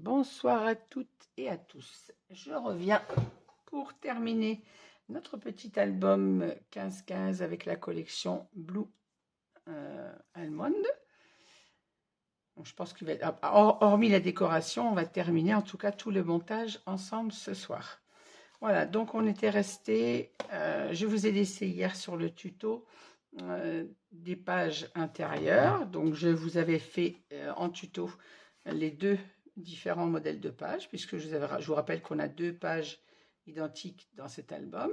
Bonsoir à toutes et à tous. Je reviens pour terminer notre petit album 15-15 avec la collection Blue Almond. Donc, je pense qu'il va être, hormis la décoration, on va terminer en tout cas tout le montage ensemble ce soir. Voilà, donc on était resté, je vous ai laissé hier sur le tuto des pages intérieures. Donc je vous avais fait en tuto les deux différents modèles de pages, puisque je vous rappelle qu'on a deux pages identiques dans cet album.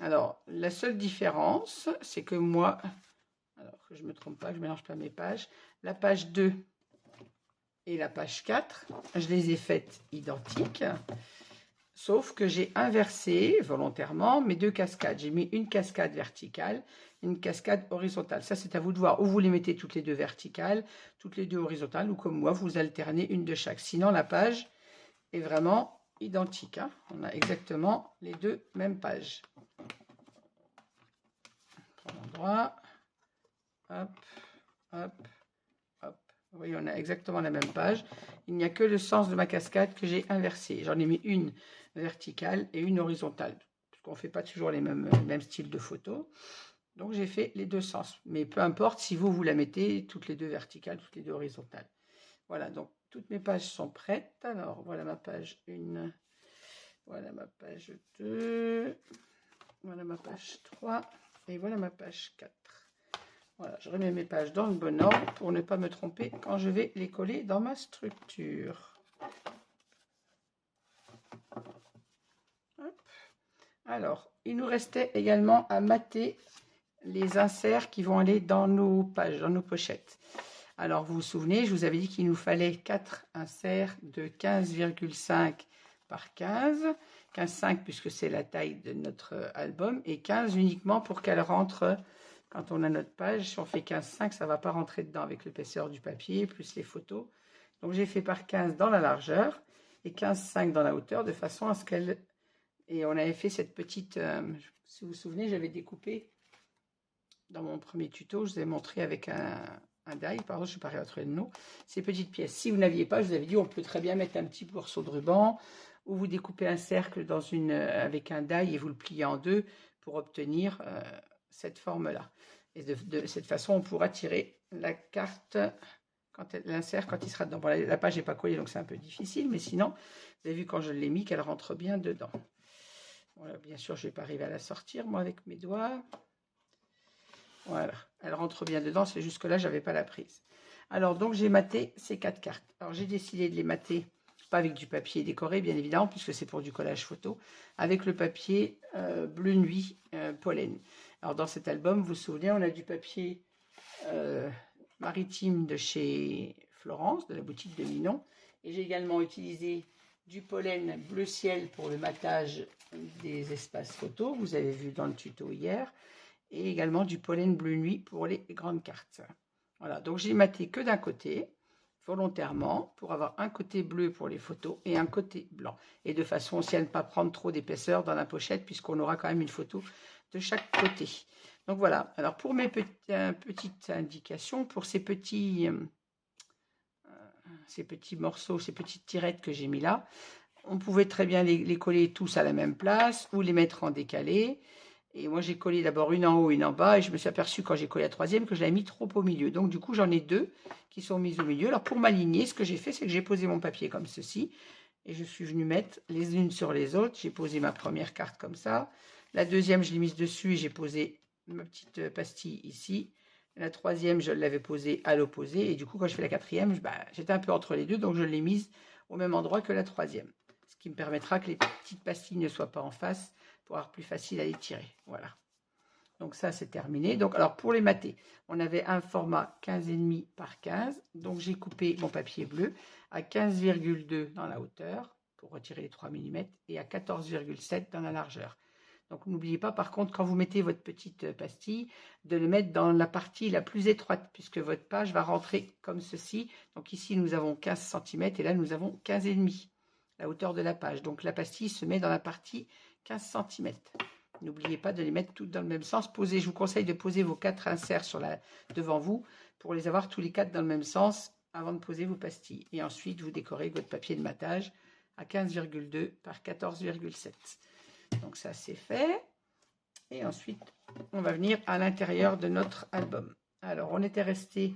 Alors la seule différence, c'est que moi, alors que je ne me trompe pas, que je ne mélange pas mes pages, la page 2 et la page 4, je les ai faites identiques. Sauf que j'ai inversé volontairement mes deux cascades. J'ai mis une cascade verticale et une cascade horizontale. Ça, c'est à vous de voir. Ou vous les mettez toutes les deux verticales, toutes les deux horizontales, ou comme moi, vous alternez une de chaque. Sinon, la page est vraiment identique. Hein. On a exactement les deux mêmes pages. Prends l'endroit. Hop, hop, hop. Vous voyez, on a exactement la même page. Il n'y a que le sens de ma cascade que j'ai inversé. J'en ai mis une verticale et une horizontale, parce qu'on ne fait pas toujours les mêmes styles de photos. Donc j'ai fait les deux sens, mais peu importe si vous la mettez toutes les deux verticales, toutes les deux horizontales. Voilà, donc toutes mes pages sont prêtes. Alors voilà ma page 1, voilà ma page 2, voilà ma page 3 et voilà ma page 4. Voilà, je remets mes pages dans le bon ordre pour ne pas me tromper quand je vais les coller dans ma structure. Hop. Alors, il nous restait également à mater les inserts qui vont aller dans nos pages, dans nos pochettes. Alors, vous vous souvenez, je vous avais dit qu'il nous fallait 4 inserts de 15,5 par 15. 15,5 puisque c'est la taille de notre album et 15 uniquement pour qu'elle rentre quand on a notre page. Si on fait 15,5, ça ne va pas rentrer dedans avec l'épaisseur du papier plus les photos. Donc, j'ai fait par 15 dans la largeur et 15,5 dans la hauteur de façon à ce qu'elle... Et on avait fait cette petite... si vous vous souvenez, j'avais découpé dans mon premier tuto, je vous ai montré avec un die, pardon, je ne sais pas retrouver le nom, ces petites pièces. Si vous n'aviez pas, je vous avais dit, on peut très bien mettre un petit morceau de ruban, ou vous découpez un cercle dans avec un die et vous le pliez en deux pour obtenir cette forme-là. Et de cette façon, on pourra tirer la carte, l'insert quand il sera dedans. Bon, la page n'est pas collée, donc c'est un peu difficile, mais sinon, vous avez vu quand je l'ai mis qu'elle rentre bien dedans. Voilà, bien sûr, je ne vais pas arriver à la sortir, moi, avec mes doigts. Voilà, elle rentre bien dedans, c'est jusque là, je n'avais pas la prise. Alors, donc, j'ai maté ces 4 cartes. Alors, j'ai décidé de les mater, pas avec du papier décoré, bien évidemment, puisque c'est pour du collage photo, avec le papier Bleu Nuit Pollen. Alors, dans cet album, vous vous souvenez, on a du papier maritime de chez Florence, de la boutique de Minon. Et j'ai également utilisé du pollen bleu ciel pour le matage des espaces photos, vous avez vu dans le tuto hier. Et également du pollen bleu nuit pour les grandes cartes. Voilà, donc j'ai maté que d'un côté, volontairement, pour avoir un côté bleu pour les photos et un côté blanc. Et de façon aussi à ne pas prendre trop d'épaisseur dans la pochette, puisqu'on aura quand même une photo de chaque côté. Donc voilà, alors pour mes petites indications, pour ces petits morceaux, ces petites tirettes que j'ai mis là, on pouvait très bien les coller tous à la même place ou les mettre en décalé. Et moi, j'ai collé d'abord une en haut, une en bas, et je me suis aperçue quand j'ai collé la troisième que je l'avais mis trop au milieu. Donc, du coup, j'en ai deux qui sont mises au milieu. Alors, pour m'aligner, ce que j'ai fait, c'est que j'ai posé mon papier comme ceci, et je suis venue mettre les unes sur les autres. J'ai posé ma première carte comme ça. La deuxième, je l'ai mise dessus, et j'ai posé ma petite pastille ici. La troisième, je l'avais posée à l'opposé, et du coup, quand je fais la quatrième, j'étais un peu entre les deux, donc je l'ai mise au même endroit que la troisième. Ce qui me permettra que les petites pastilles ne soient pas en face, pour avoir plus facile à les tirer. Voilà. Donc ça, c'est terminé. Donc, alors, pour les mater, on avait un format 15,5 par 15. Donc, j'ai coupé mon papier bleu à 15,2 dans la hauteur pour retirer les 3 mm et à 14,7 dans la largeur. Donc, n'oubliez pas, par contre, quand vous mettez votre petite pastille, de le mettre dans la partie la plus étroite, puisque votre page va rentrer comme ceci. Donc, ici, nous avons 15 cm et là, nous avons 15,5, la hauteur de la page. Donc, la pastille se met dans la partie 15 cm. N'oubliez pas de les mettre toutes dans le même sens. Je vous conseille de poser vos 4 inserts devant vous pour les avoir tous les 4 dans le même sens avant de poser vos pastilles. Et ensuite, vous décorez votre papier de matage à 15,2 par 14,7. Donc ça, c'est fait. Et ensuite, on va venir à l'intérieur de notre album. Alors, on était resté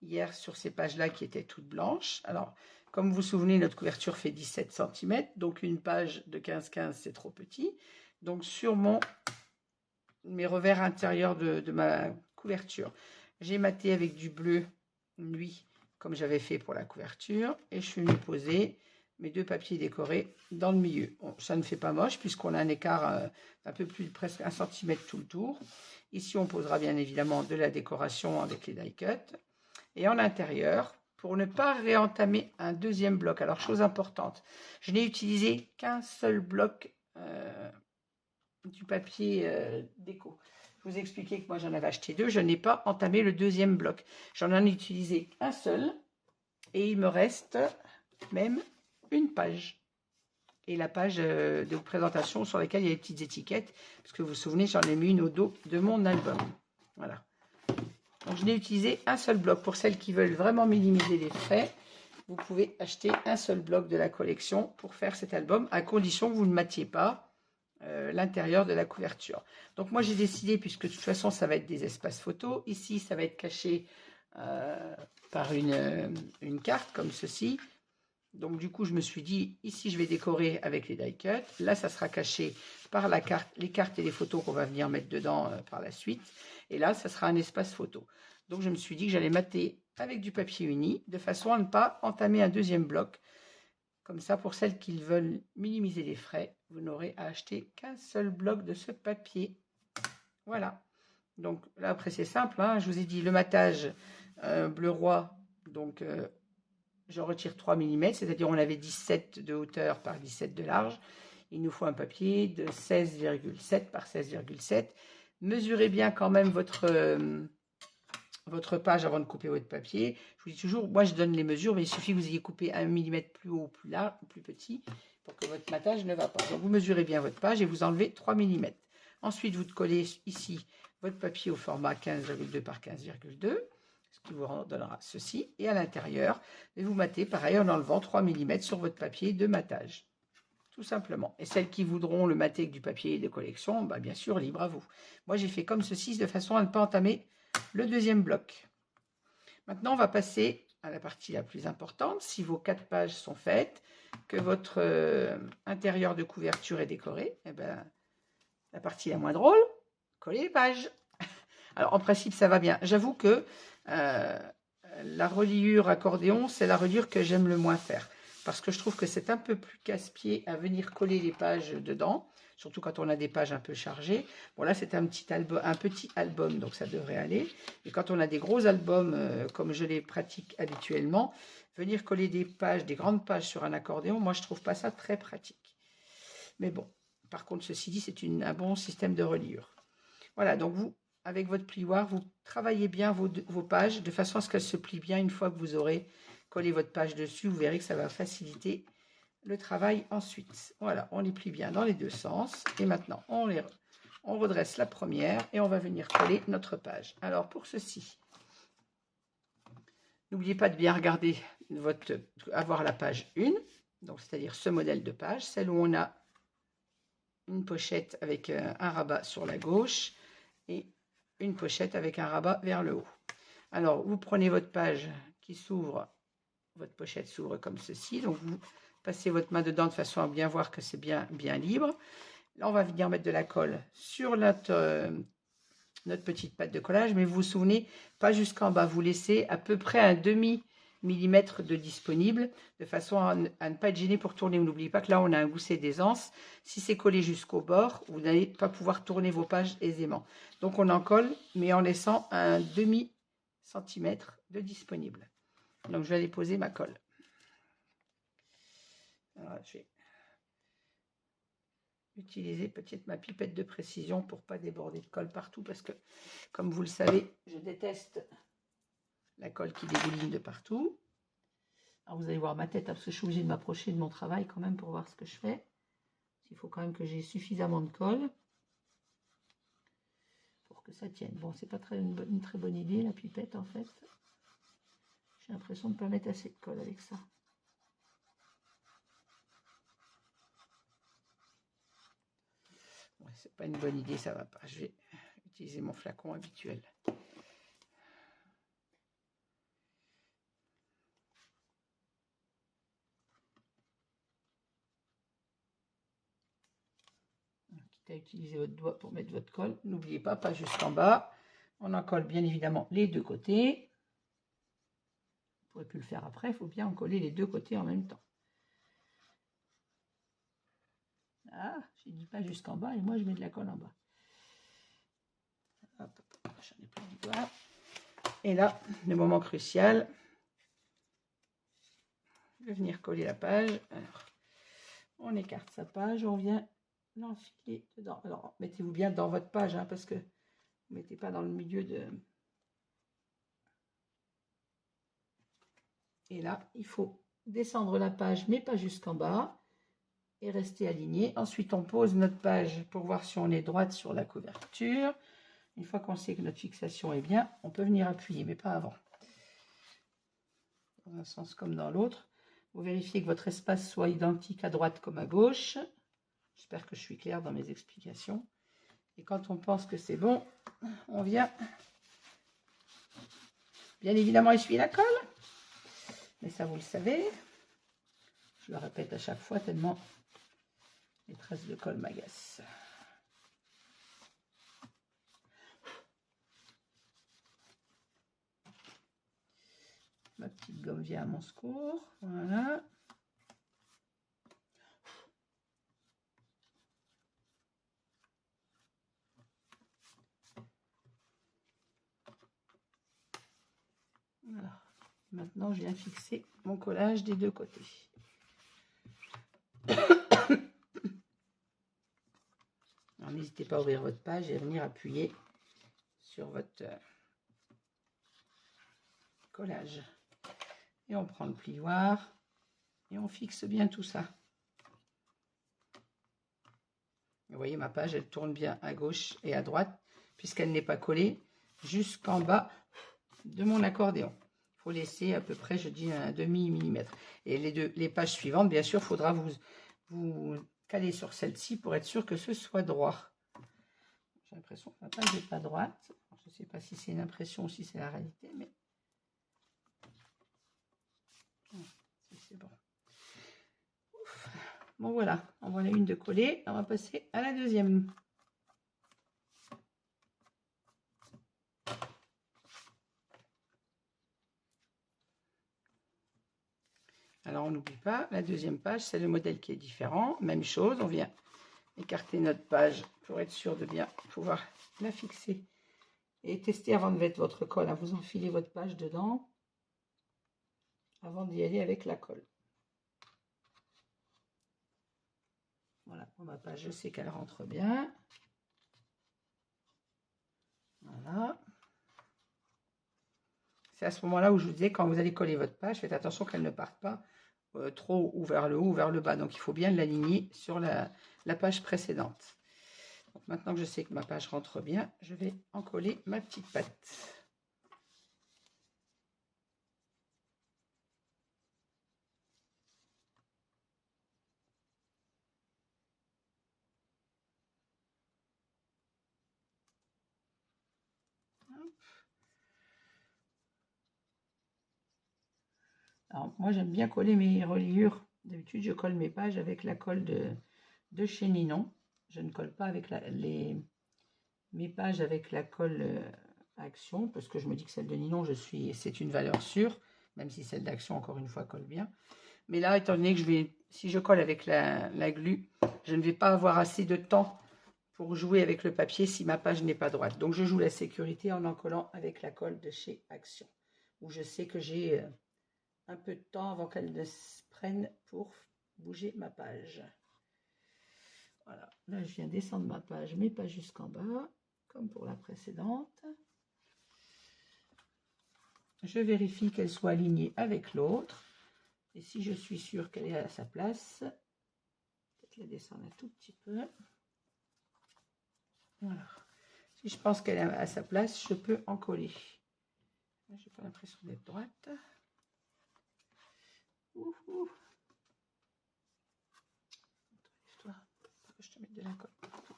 hier sur ces pages-là qui étaient toutes blanches. Alors, comme vous vous souvenez, notre couverture fait 17 cm. Donc, une page de 15-15, c'est trop petit. Donc, sur mes revers intérieurs de ma couverture, j'ai maté avec du bleu nuit, comme j'avais fait pour la couverture. Et je suis venue poser mes deux papiers décorés dans le milieu. Bon, ça ne fait pas moche puisqu'on a un écart un peu plus de presque 1 cm tout le tour. Ici, on posera bien évidemment de la décoration avec les die cuts. Et en intérieur, pour ne pas réentamer un deuxième bloc. Alors, chose importante, je n'ai utilisé qu'un seul bloc du papier déco. Je vous ai expliqué que moi, j'en avais acheté 2. Je n'ai pas entamé le deuxième bloc. J'en ai utilisé un seul. Et il me reste même une page. Et la page de présentation sur laquelle il y a les petites étiquettes. Parce que vous vous souvenez, j'en ai mis une au dos de mon album. Voilà. Donc, je n'ai utilisé un seul bloc. Pour celles qui veulent vraiment minimiser les frais, vous pouvez acheter un seul bloc de la collection pour faire cet album, à condition que vous ne matiez pas l'intérieur de la couverture. Donc, moi, j'ai décidé, puisque de toute façon, ça va être des espaces photos. Ici, ça va être caché par une carte comme ceci. Donc, du coup, je me suis dit, ici, je vais décorer avec les die cuts. Là, ça sera caché par la carte, les cartes et les photos qu'on va venir mettre dedans par la suite. Et là, ça sera un espace photo. Donc, je me suis dit que j'allais mater avec du papier uni, de façon à ne pas entamer un deuxième bloc. Comme ça, pour celles qui veulent minimiser les frais, vous n'aurez à acheter qu'un seul bloc de ce papier. Voilà. Donc, là, après, c'est simple. Hein. Je vous ai dit, le matage bleu roi, donc... je retire 3 mm, c'est-à-dire on avait 17 de hauteur par 17 de large. Il nous faut un papier de 16,7 par 16,7. Mesurez bien quand même votre page avant de couper votre papier. Je vous dis toujours, moi je donne les mesures, mais il suffit que vous ayez coupé 1 mm plus haut, plus large, plus petit, pour que votre matage ne va pas. Donc vous mesurez bien votre page et vous enlevez 3 mm. Ensuite, vous collez ici votre papier au format 15,2 par 15,2. Ce qui vous donnera ceci. Et à l'intérieur, vous matez pareil en enlevant 3 mm sur votre papier de matage. Tout simplement. Et celles qui voudront le mater avec du papier de collection, bah bien sûr, libre à vous. Moi, j'ai fait comme ceci de façon à ne pas entamer le deuxième bloc. Maintenant, on va passer à la partie la plus importante. Si vos 4 pages sont faites, que votre intérieur de couverture est décoré, eh ben, la partie la moins drôle, coller les pages. Alors, en principe, ça va bien. J'avoue que la reliure accordéon, c'est la reliure que j'aime le moins faire. Parce que je trouve que c'est un peu plus casse-pied à venir coller les pages dedans. Surtout quand on a des pages un peu chargées. Bon, là, c'est un petit album, donc ça devrait aller. Et quand on a des gros albums, comme je les pratique habituellement, venir coller des pages, des grandes pages sur un accordéon, moi, je trouve pas ça très pratique. Mais bon, par contre, ceci dit, c'est un bon système de reliure. Voilà, donc vous, avec votre plioir, vous travaillez bien vos pages de façon à ce qu'elles se plient bien une fois que vous aurez collé votre page dessus. Vous verrez que ça va faciliter le travail ensuite. Voilà, on les plie bien dans les deux sens. Et maintenant, on redresse la première et on va venir coller notre page. Alors, pour ceci, n'oubliez pas de bien regarder avoir la page 1, donc c'est-à-dire ce modèle de page, celle où on a une pochette avec un rabat sur la gauche et une pochette avec un rabat vers le haut. Alors, vous prenez votre page qui s'ouvre, votre pochette s'ouvre comme ceci, donc vous passez votre main dedans de façon à bien voir que c'est bien libre. Là, on va venir mettre de la colle sur notre petite pâte de collage, mais vous vous souvenez, pas jusqu'en bas, vous laissez à peu près un demi-millimètre de disponible, de façon à ne pas être gêné pour tourner. Vous n'oubliez pas que là, on a un gousset d'aisance. Si c'est collé jusqu'au bord, vous n'allez pas pouvoir tourner vos pages aisément. Donc, on en colle, mais en laissant un demi-centimètre de disponible. Donc, je vais aller poser ma colle. Alors, je vais utiliser peut-être ma pipette de précision pour ne pas déborder de colle partout, parce que, comme vous le savez, je déteste la colle qui dégouline de partout. Alors vous allez voir ma tête, parce que je suis obligée de m'approcher de mon travail quand même pour voir ce que je fais. Il faut quand même que j'ai suffisamment de colle pour que ça tienne. Bon, c'est pas une très bonne idée la pipette en fait. J'ai l'impression de ne pas mettre assez de colle avec ça. Ouais, c'est pas une bonne idée, ça va pas. Je vais utiliser mon flacon habituel. Quitte à utiliser votre doigt pour mettre votre colle, n'oubliez pas jusqu'en bas. On en colle bien évidemment les deux côtés. Vous ne pourrez plus le faire après, il faut bien en coller les deux côtés en même temps. Ah, j'ai dit pas jusqu'en bas et moi je mets de la colle en bas. Hop, j'en ai plein du doigt. Et là, le moment crucial, je vais venir coller la page. Alors, on écarte sa page, on vient l'enfiler dedans. Alors, mettez-vous bien dans votre page, hein, parce que vous ne mettez pas dans le milieu de... Et là, il faut descendre la page, mais pas jusqu'en bas, et rester aligné. Ensuite, on pose notre page pour voir si on est droite sur la couverture. Une fois qu'on sait que notre fixation est bien, on peut venir appuyer, mais pas avant. Dans un sens comme dans l'autre. Vous vérifiez que votre espace soit identique à droite comme à gauche. J'espère que je suis claire dans mes explications. Et quand on pense que c'est bon, on vient bien évidemment essuyer la colle. Mais ça, vous le savez. Je le répète à chaque fois tellement les traces de colle m'agacent. Ma petite gomme vient à mon secours. Voilà. Voilà. Maintenant, je viens fixer mon collage des deux côtés. N'hésitez pas à ouvrir votre page et à venir appuyer sur votre collage. Et on prend le plioir et on fixe bien tout ça. Vous voyez, ma page, elle tourne bien à gauche et à droite, puisqu'elle n'est pas collée jusqu'en bas de mon accordéon. Il faut laisser à peu près, je dis, un demi-millimètre. Et les pages suivantes, bien sûr, il faudra vous caler sur celle-ci pour être sûr que ce soit droit. J'ai l'impression que ma page n'est pas droite. Je ne sais pas si c'est une impression ou si c'est la réalité, mais... c'est bon. Ouf. Bon, voilà. En voilà une de collée. On va passer à la deuxième. Alors, on n'oublie pas, la deuxième page, c'est le modèle qui est différent. Même chose, on vient écarter notre page pour être sûr de bien pouvoir la fixer. Et tester avant de mettre votre colle. Hein. Vous enfilez votre page dedans avant d'y aller avec la colle. Voilà, pour ma page, je sais qu'elle rentre bien. Voilà. C'est à ce moment-là où je vous disais, quand vous allez coller votre page, faites attention qu'elle ne parte pas trop ou vers le haut ou vers le bas. Donc, il faut bien l'aligner sur la page précédente. Donc, maintenant que je sais que ma page rentre bien, je vais en coller ma petite patte. Alors, moi, j'aime bien coller mes reliures. D'habitude, je colle mes pages avec la colle de chez Ninon. Je ne colle pas avec mes pages avec la colle Action, parce que je me dis que celle de Ninon, c'est une valeur sûre, même si celle d'Action, encore une fois, colle bien. Mais là, étant donné que si je colle avec la glu, je ne vais pas avoir assez de temps pour jouer avec le papier si ma page n'est pas droite. Donc, je joue la sécurité en collant avec la colle de chez Action, où je sais que j'ai un peu de temps avant qu'elle ne se prenne pour bouger ma page. Voilà, là, je viens descendre ma page, mais pas jusqu'en bas, comme pour la précédente. Je vérifie qu'elle soit alignée avec l'autre. Et si je suis sûre qu'elle est à sa place, peut-être la descendre un tout petit peu. Voilà. Si je pense qu'elle est à sa place, je peux en coller. Je n'ai pas l'impression d'être droite. Ouf, ouf. Toi, je te mette de la colle partout.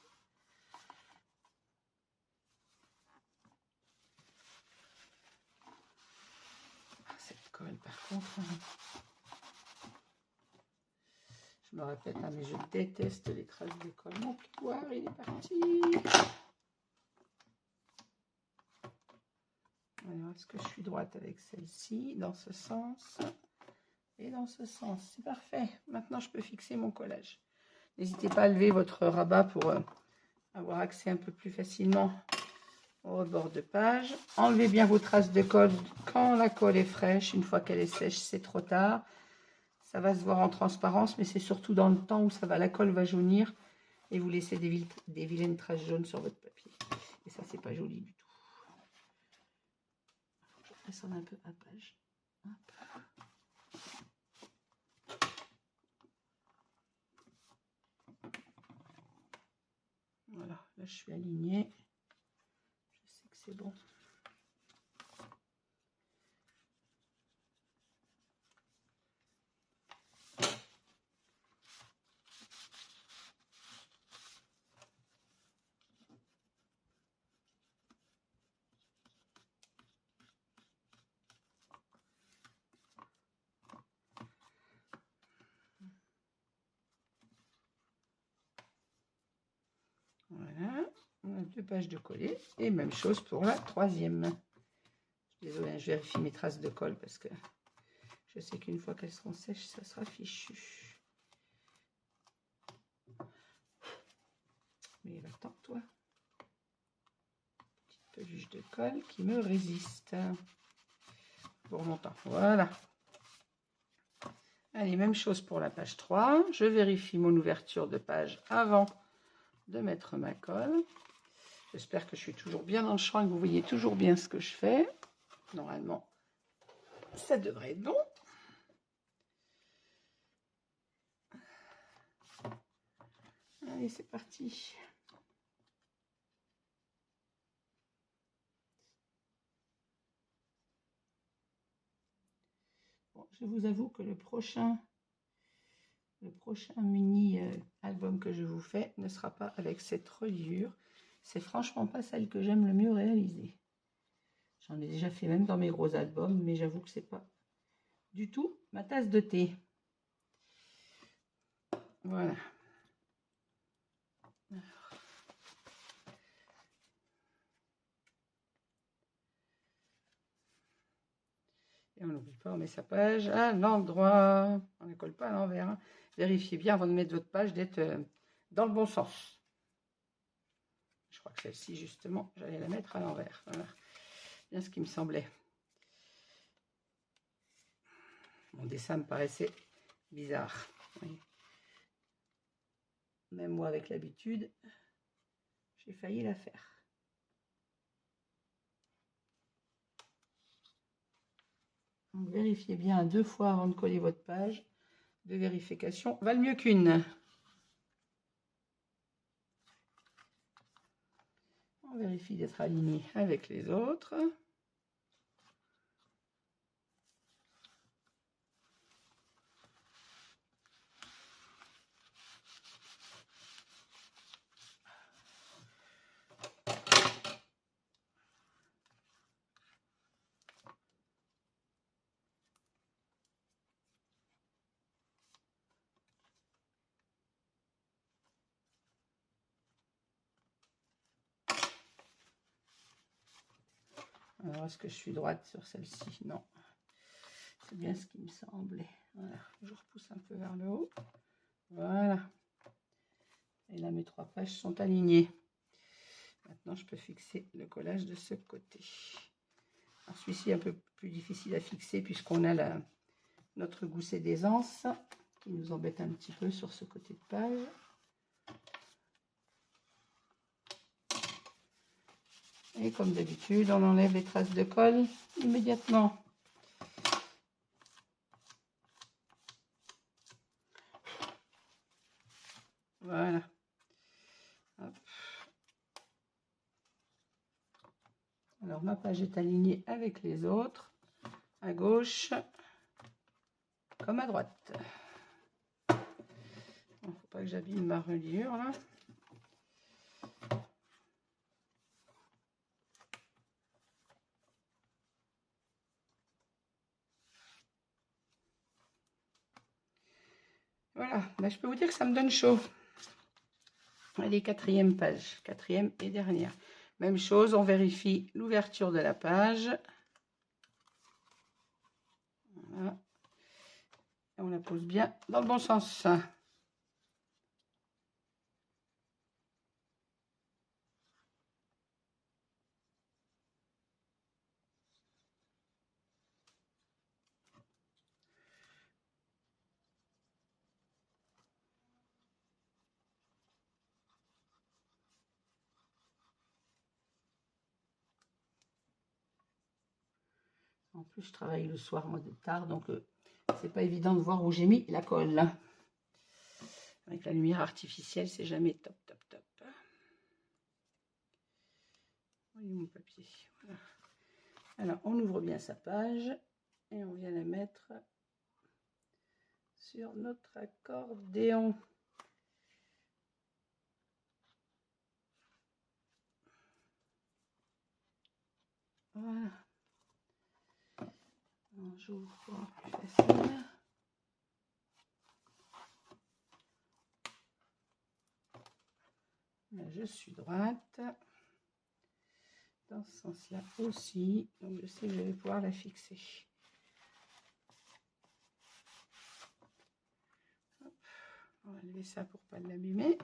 Cette colle, par contre, je me répète, hein, mais je déteste les traces de colle. Mon poire, il est parti. Alors, est-ce que je suis droite avec celle-ci, dans ce sens et dans ce sens? C'est parfait. Maintenant, je peux fixer mon collage. N'hésitez pas à lever votre rabat pour avoir accès un peu plus facilement au rebord de page. Enlevez bien vos traces de colle quand la colle est fraîche. Une fois qu'elle est sèche, c'est trop tard. Ça va se voir en transparence, mais c'est surtout dans le temps où la colle va jaunir et vous laissez des vilaines traces jaunes sur votre papier. Et ça, c'est pas joli du tout. Je descends un peu à page. Hop. Voilà, là je suis alignée. Je sais que c'est bon. Voilà, on a 2 pages de coller et même chose pour la troisième. Désolée, je vérifie mes traces de colle parce que je sais qu'une fois qu'elles seront sèches, ça sera fichu. Mais va-t'en, toi. Petite peluche de colle qui me résiste. Pour mon temps. Voilà. Allez, même chose pour la page 3. Je vérifie mon ouverture de page avant de mettre ma colle. J'espère que je suis toujours bien dans le champ et que vous voyez toujours bien ce que je fais. Normalement, ça devrait être bon. Allez, c'est parti. Bon, je vous avoue que le prochain mini album que je vous fais ne sera pas avec cette reliure. C'est franchement pas celle que j'aime le mieux réaliser. J'en ai déjà fait même dans mes gros albums, mais j'avoue que c'est pas du tout ma tasse de thé. Voilà. Et on n'oublie pas, on met sa page à l'endroit. On ne colle pas à l'envers. Hein. Vérifiez bien avant de mettre votre page d'être dans le bon sens. Je crois que celle-ci, justement, j'allais la mettre à l'envers. Voilà. Bien ce qui me semblait. Mon dessin me paraissait bizarre. Oui. Même moi, avec l'habitude, j'ai failli la faire. Donc, vérifiez bien 2 fois avant de coller votre page. 2 vérifications valent mieux qu'une. On vérifie d'être aligné avec les autres. Alors, est-ce que je suis droite sur celle-ci? Non. C'est bien ce qui me semblait. Voilà. Je repousse un peu vers le haut. Voilà. Et là, mes 3 pages sont alignées. Maintenant, je peux fixer le collage de ce côté. Alors, celui-ci est un peu plus difficile à fixer puisqu'on a notre gousset d'aisance qui nous embête un petit peu sur ce côté de page. Et comme d'habitude, on enlève les traces de colle immédiatement. Voilà. Hop. Alors, ma page est alignée avec les autres. À gauche. comme à droite. Il ne faut pas que j'abîme ma reliure là. Voilà, là, je peux vous dire que ça me donne chaud. Allez, quatrième page, quatrième et dernière. Même chose, on vérifie l'ouverture de la page. Voilà. Et on la pose bien dans le bon sens. En plus, je travaille le soir, moi, de tard, donc c'est pas évident de voir où j'ai mis la colle. Avec la lumière artificielle, c'est jamais top, top, top. Où est mon papier? Voilà. Alors, on ouvre bien sa page et on vient la mettre sur notre accordéon. Voilà. J'ouvre pour plus facile. Là, je suis droite. Dans ce sens-là aussi. Donc, je sais que je vais pouvoir la fixer. Hop. On va lever ça pour ne pas l'abîmer.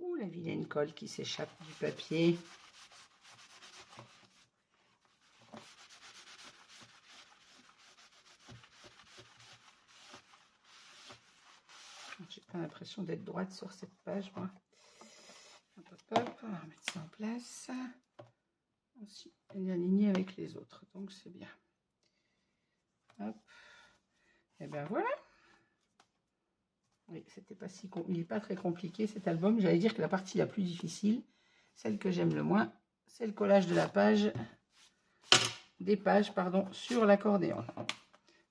Ouh, la vilaine colle qui s'échappe du papier. J'ai pas l'impression d'être droite sur cette page, moi. Hop, hop, hop. On va mettre ça en place. Aussi, elle est alignée avec les autres, donc c'est bien. Hop. Et ben voilà. Oui, c'était pas si il n'est pas très compliqué cet album. J'allais dire que la partie la plus difficile, celle que j'aime le moins, c'est le collage de la page, des pages, pardon, sur l'accordéon.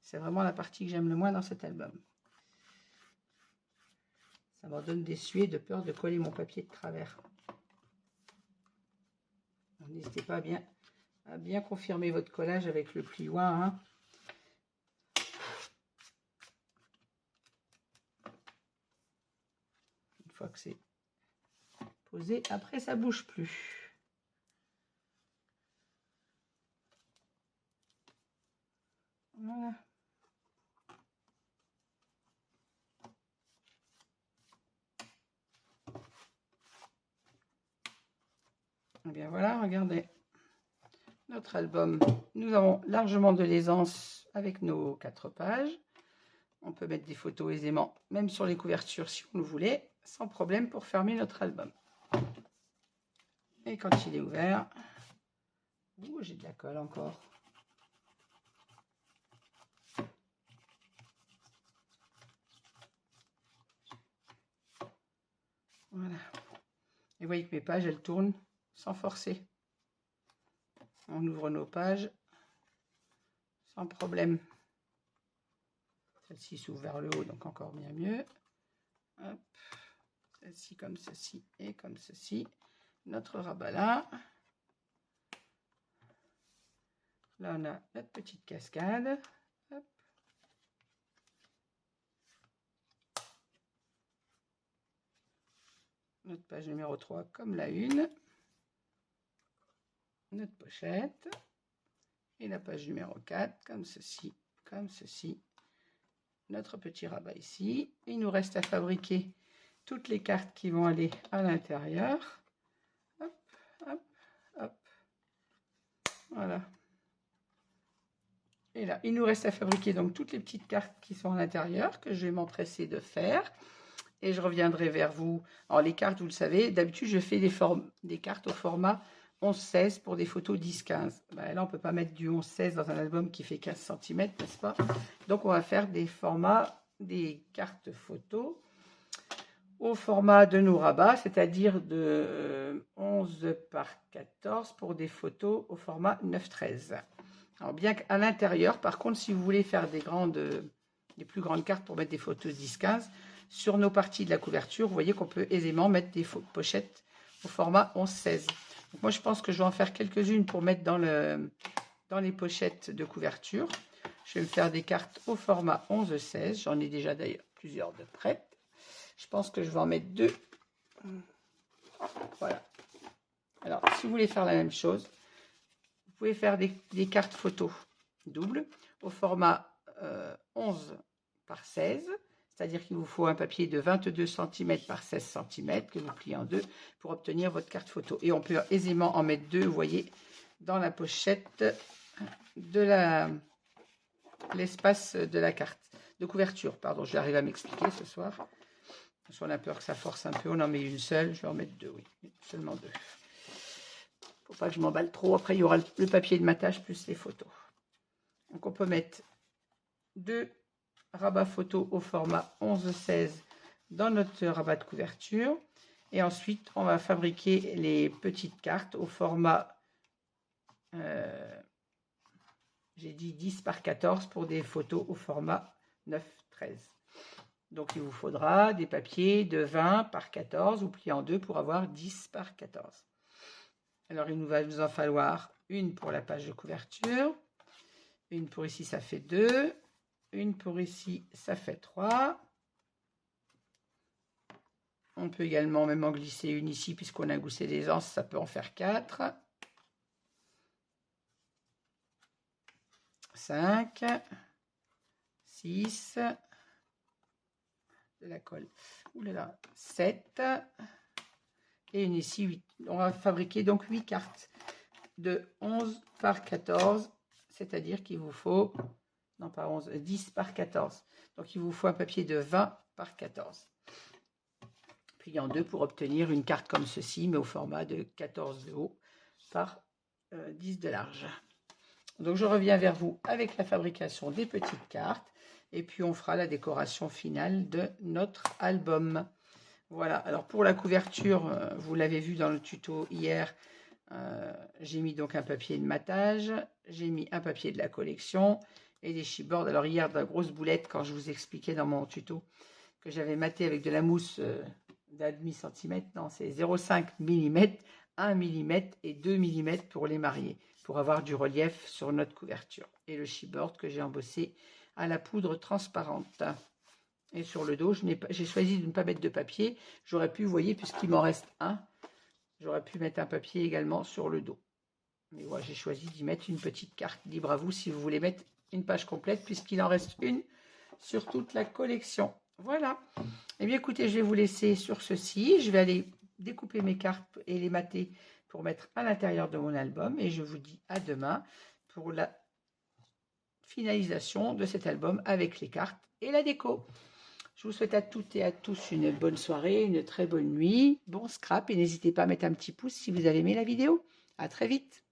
C'est vraiment la partie que j'aime le moins dans cet album. Ça m'en donne des suées de peur de coller mon papier de travers. N'hésitez pas à bien confirmer votre collage avec le plioir. Hein. Une fois que c'est posé, après ça bouge plus. Voilà. Et bien voilà, regardez notre album. Nous avons largement de l'aisance avec nos 4 pages. On peut mettre des photos aisément, même sur les couvertures si on le voulait, sans problème pour fermer notre album. Et quand il est ouvert, j'ai de la colle encore. Voilà. Et vous voyez que mes pages, elles tournent sans forcer. On ouvre nos pages sans problème. Celle-ci s'ouvre vers le haut, donc encore bien mieux. Celle-ci comme ceci et comme ceci. Notre rabat là. Là, on a notre petite cascade. Hop. Notre page numéro 3 comme la une. Notre pochette. Et la page numéro 4 comme ceci, notre petit rabat ici. Il nous reste à fabriquer toutes les cartes qui vont aller à l'intérieur. Hop, hop, hop. Voilà. Et là, il nous reste à fabriquer donc toutes les petites cartes qui sont à l'intérieur, que je vais m'empresser de faire. Et je reviendrai vers vous. Alors les cartes, vous le savez, d'habitude je fais des cartes au format 11-16 pour des photos 10-15. Ben, là, on ne peut pas mettre du 11-16 dans un album qui fait 15 cm, n'est-ce pas? Donc on va faire des formats, des cartes photos au format de nos rabats, c'est-à-dire de 11 par 14 pour des photos au format 9-13. Alors bien qu'à l'intérieur, par contre, si vous voulez faire des plus grandes cartes pour mettre des photos 10-15, sur nos parties de la couverture, vous voyez qu'on peut aisément mettre des pochettes au format 11-16. Donc moi, je pense que je vais en faire quelques-unes pour mettre dans les pochettes de couverture. Je vais me faire des cartes au format 11-16. J'en ai déjà d'ailleurs plusieurs de prêtes. Je pense que je vais en mettre 2. Voilà. Alors, si vous voulez faire la même chose, vous pouvez faire des cartes photos doubles au format 11 par 16. C'est-à-dire qu'il vous faut un papier de 22 cm par 16 cm que vous pliez en deux pour obtenir votre carte photo. Et on peut aisément en mettre 2, vous voyez, dans la pochette de l'espace de la carte, de couverture. Pardon, je vais arriver à m'expliquer ce soir. Parce qu'on a peur que ça force un peu. On en met une seule, je vais en mettre 2, oui. Seulement 2. Faut pas que je m'emballe trop. Après, il y aura le papier de matage plus les photos. Donc, on peut mettre 2 rabat photo au format 11-16 dans notre rabat de couverture. Et ensuite, on va fabriquer les petites cartes au format, j'ai dit 10 par 14 pour des photos au format 9-13. Donc, il vous faudra des papiers de 20 par 14 ou pliés en deux pour avoir 10 par 14. Alors, il va nous en falloir une pour la page de couverture. Une pour ici, ça fait 2. Une pour ici, ça fait 3. On peut également même en glisser une ici, puisqu'on a goussé des anses, ça peut en faire 4. 5. 6. De la colle. Ouh là là. 7. Et une ici, 8. On va fabriquer donc 8 cartes de 11 par 14. C'est-à-dire qu'il vous faut... Non, pas 11, 10 par 14. Donc, il vous faut un papier de 20 par 14. Plié en deux pour obtenir une carte comme ceci, mais au format de 14 de haut par 10 de large. Donc, je reviens vers vous avec la fabrication des petites cartes. Et puis, on fera la décoration finale de notre album. Voilà. Alors, pour la couverture, vous l'avez vu dans le tuto hier, j'ai mis donc un papier de matage. J'ai mis un papier de la collection et des chipboards. Alors hier, de la grosse boulette, quand je vous expliquais dans mon tuto que j'avais maté avec de la mousse d'1,5 cm, non, c'est 0,5 mm, 1 mm et 2 mm pour les marier, pour avoir du relief sur notre couverture. Et le chipboard que j'ai embossé à la poudre transparente. Et sur le dos, j'ai choisi de ne pas mettre de papier. J'aurais pu, vous voyez, puisqu'il m'en reste un, j'aurais pu mettre un papier également sur le dos. Mais moi, j'ai choisi d'y mettre une petite carte. Libre à vous si vous voulez mettre une page complète, puisqu'il en reste une sur toute la collection. Voilà. Eh bien, écoutez, je vais vous laisser sur ceci. Je vais aller découper mes cartes et les mater pour mettre à l'intérieur de mon album. Et je vous dis à demain pour la finalisation de cet album avec les cartes et la déco. Je vous souhaite à toutes et à tous une bonne soirée, une très bonne nuit, bon scrap. Et n'hésitez pas à mettre un petit pouce si vous avez aimé la vidéo. À très vite.